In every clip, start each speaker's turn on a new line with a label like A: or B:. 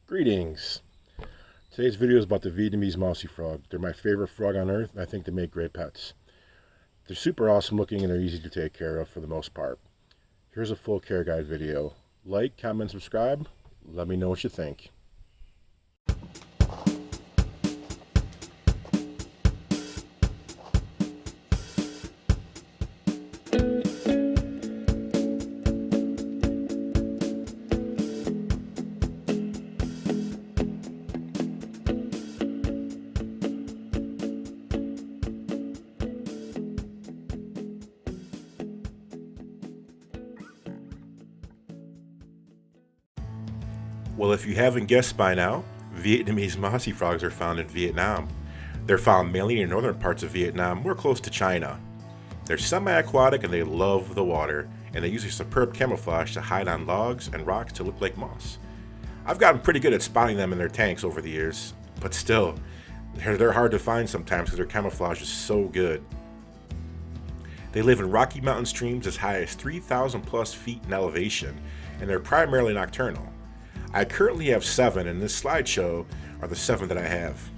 A: Greetings. Today's video is about the Vietnamese mossy frog. They're my favorite frog on earth, and I think they make great pets. They're super awesome looking and they're easy to take care of for the most part. Here's a full care guide video. Like, comment, subscribe. Let me know what you think. Well, if you haven't guessed by now, Vietnamese mossy frogs are found in Vietnam. They're found mainly in northern parts of Vietnam, more close to China. They're semi-aquatic and they love the water, and they use their superb camouflage to hide on logs and rocks to look like moss. I've gotten pretty good at spotting them in their tanks over the years, but still, they're hard to find sometimes because their camouflage is so good. They live in rocky mountain streams as high as 3,000 plus feet in elevation, and they're primarily nocturnal. I currently have 7, and this slideshow are the 7 that I have.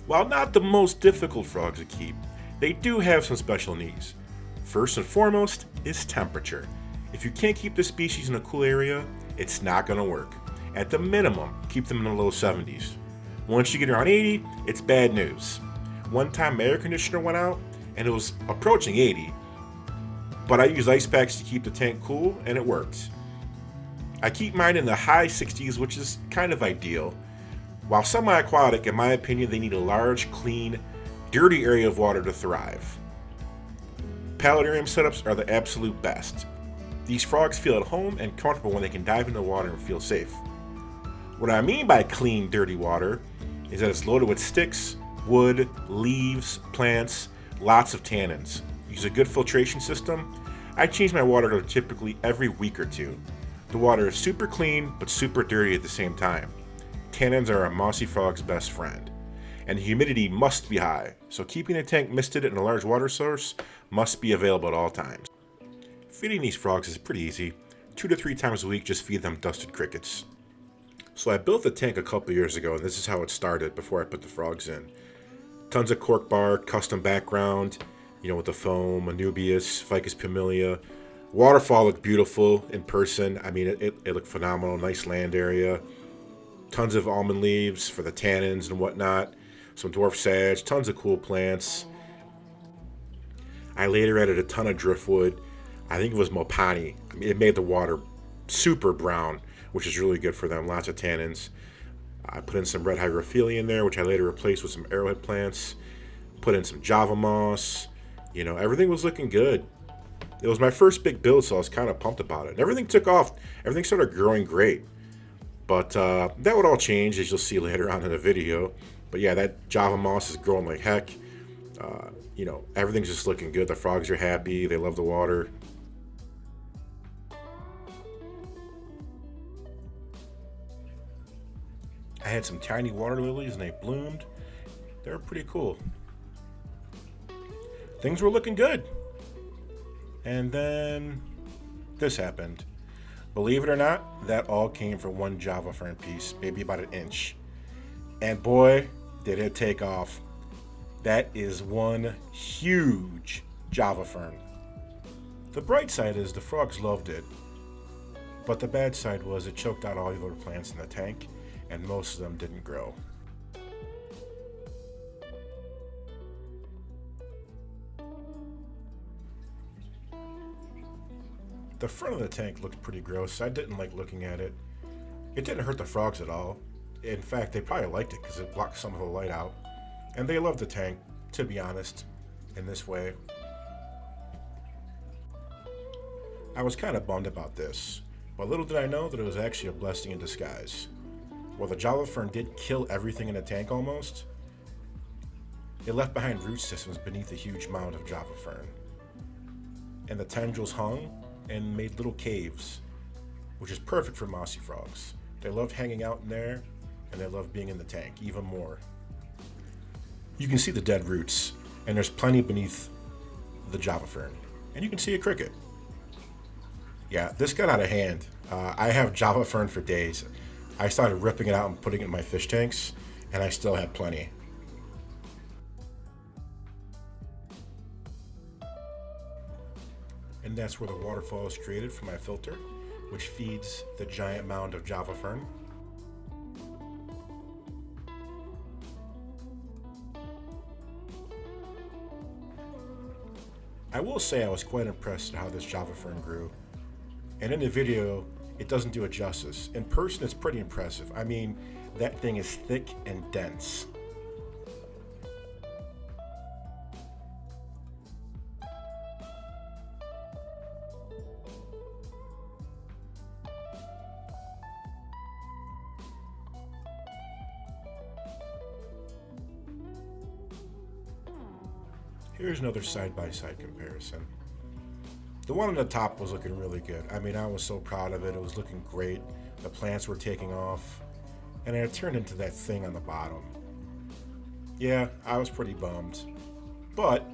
A: While not the most difficult frogs to keep, they do have some special needs. First and foremost is temperature. If you can't keep the species in a cool area, it's not going to work. At the minimum, keep them in the low 70s. Once you get around 80, it's bad news. One time my air conditioner went out, and it was approaching 80, but I used ice packs to keep the tank cool, and it worked. I keep mine in the high 60s, which is kind of ideal. While semi-aquatic, in my opinion, they need a large, clean, dirty area of water to thrive. Paludarium setups are the absolute best. These frogs feel at home and comfortable when they can dive in the water and feel safe. What I mean by clean, dirty water is that it's loaded with sticks, wood, leaves, plants, lots of tannins. Use a good filtration system. I change my water typically every week or two. The water is super clean, but super dirty at the same time. Tannins are a mossy frog's best friend. And the humidity must be high, so keeping the tank misted and a large water source must be available at all times. Feeding these frogs is pretty easy. 2 to 3 times a week, just feed them dusted crickets. So I built the tank a couple years ago, and this is how it started before I put the frogs in. Tons of cork bark, custom background, with the foam, Anubias, Ficus pumila. Waterfall looked beautiful in person. I mean, it looked phenomenal. Nice land area. Tons of almond leaves for the tannins and whatnot. Some dwarf sage. Tons of cool plants. I later added a ton of driftwood. I think it was Mopani. I mean, it made the water super brown, which is really good for them. Lots of tannins. I put in some red hygrophila in there, which I later replaced with some arrowhead plants. Put in some Java moss. Everything was looking good. It was my first big build, so I was kind of pumped about it. And everything took off. Everything started growing great. But that would all change, as you'll see later on in the video. But yeah, that Java moss is growing like heck. Everything's just looking good. The frogs are happy. They love the water. I had some tiny water lilies, and they bloomed. They were pretty cool. Things were looking good. And then this happened. Believe it or not, that all came from one Java fern piece, maybe about 1 inch. And boy, did it take off. That is one huge Java fern. The bright side is the frogs loved it, but the bad side was it choked out all the other plants in the tank, and most of them didn't grow. The front of the tank looked pretty gross. I didn't like looking at it. It didn't hurt the frogs at all. In fact, they probably liked it because it blocked some of the light out. And they loved the tank, to be honest, in this way. I was kind of bummed about this, but little did I know that it was actually a blessing in disguise. While the Java fern did kill everything in the tank almost, it left behind root systems beneath a huge mound of Java fern. And the tendrils hung and made little caves, which is perfect for mossy frogs. They loved hanging out in there, and they loved being in the tank even more. You can see the dead roots, and there's plenty beneath the Java fern, and you can see a cricket. Yeah, this got out of hand. I have Java Fern for days. I started ripping it out and putting it in my fish tanks, and I still had plenty. And that's where the waterfall is created from my filter, which feeds the giant mound of Java Fern. I will say I was quite impressed at how this Java Fern grew. And in the video, it doesn't do it justice. In person, it's pretty impressive. I mean, that thing is thick and dense. Here's another side-by-side comparison. The one on the top was looking really good. I mean, I was so proud of it. It was looking great. The plants were taking off. And it turned into that thing on the bottom. Yeah, I was pretty bummed. But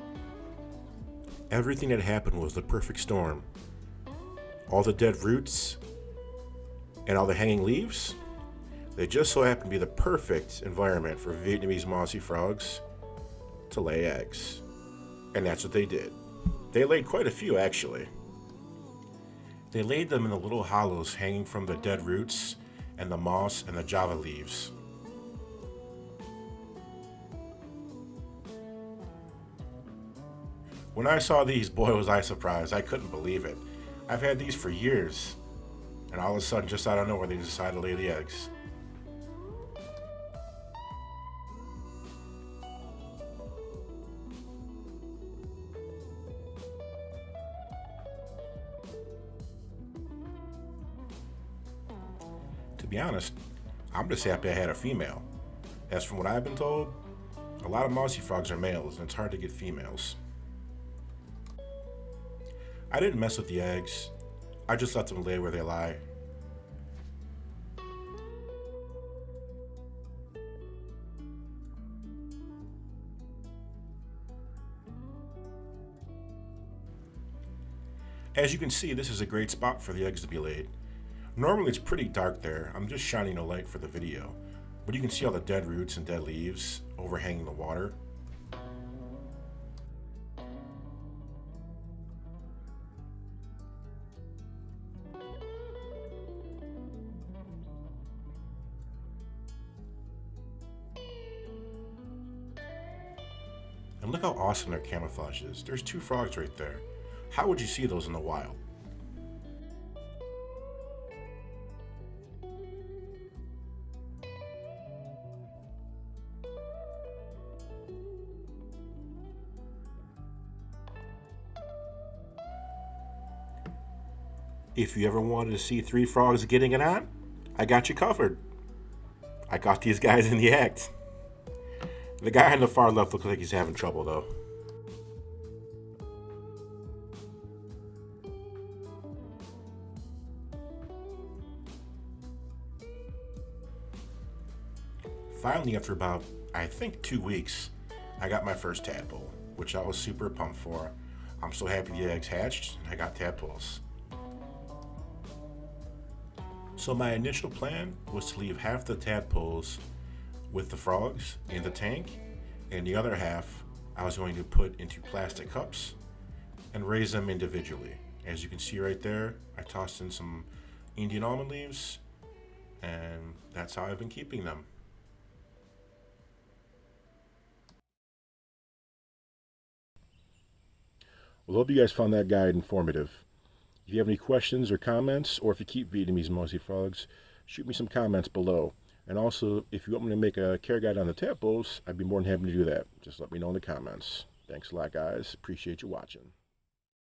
A: everything that happened was the perfect storm. All the dead roots and all the hanging leaves, they just so happen to be the perfect environment for Vietnamese mossy frogs to lay eggs. And that's what they did. They laid quite a few, actually. They laid them in the little hollows hanging from the dead roots and the moss and the java leaves. When I saw these, boy was I surprised. I couldn't believe it. I've had these for years, and all of a sudden, just out of nowhere, they decided to lay the eggs. To be honest, I'm just happy I had a female. As from what I've been told, a lot of mossy frogs are males, and it's hard to get females. I didn't mess with the eggs. I just let them lay where they lie. As you can see, this is a great spot for the eggs to be laid. Normally it's pretty dark there. I'm just shining a light for the video. But you can see all the dead roots and dead leaves overhanging the water. And look how awesome their camouflage is. There's two frogs right there. How would you see those in the wild? If you ever wanted to see three frogs getting it on, I got you covered. I got these guys in the act. The guy on the far left looks like he's having trouble though. Finally, after about, I think 2 weeks, I got my first tadpole, which I was super pumped for. I'm so happy the eggs hatched and I got tadpoles. So my initial plan was to leave half the tadpoles with the frogs in the tank, and the other half I was going to put into plastic cups and raise them individually. As you can see right there, I tossed in some Indian almond leaves, and that's how I've been keeping them. Well, hope you guys found that guide informative. If you have any questions or comments, or if you keep Vietnamese mossy frogs, shoot me some comments below. And also, if you want me to make a care guide on the tadpoles, I'd be more than happy to do that. Just let me know in the comments. Thanks a lot, guys. Appreciate you watching.